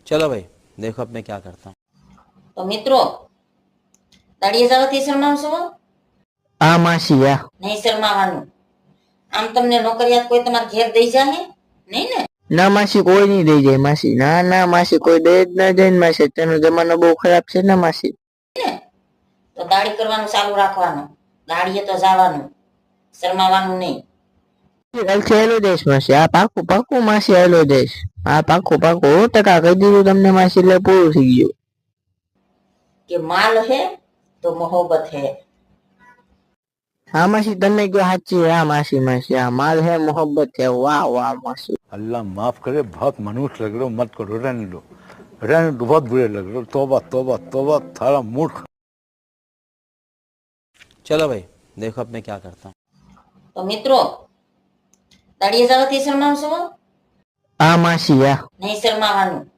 चलो भाई देखो अब मैं क्या करता हूँ। તો મિત્રો દાડિયા જવાથી શરમાવશો? આ માસી આ નહીં શરમાવાનું. આમ તમને નોકરિયાત કોઈ તમારા ઘેર દઈ જાહે નહીં ને? ના માસી કોઈ નહીં દઈ જાય માસી. ના ના માસી કોઈ દઈ જ ના જાય ને માસી. તેનો જમાનો બહુ ખરાબ છે ને માસી. તો દાડી કરવાનું ચાલુ રાખવાનું. દાડીએ તો જવાનું, શરમાવાનું નહીં. કાલથી હેલો જઈશ માસી. આ પાકું પાકું માસી હેલો જઈશ. આ પાકું પાકું 100% કહી દીધું તમને માસી, એટલે પૂરું થઈ ગયું. કે માલ હે તો મોહબ્બત હે. हाँ मासी तन्ने क्यों साची है? हाँ मासी मासी हाँ माल है मोहब्बत है। वाह वाह मासी. अल्लाह माफ करे, बहुत मनुष्य लग रहे हो, मत करो, रहने दो, बहुत बुरे लग रहे हो। तौबा तौबा तौबा, थारा मूड। चलो भाई देखो अब मैं क्या करता हूँ। તો મિત્રો દાડિયા જવાથી શરમાવશો? हाँ मासी हाँ નહીં શરમાવાનું.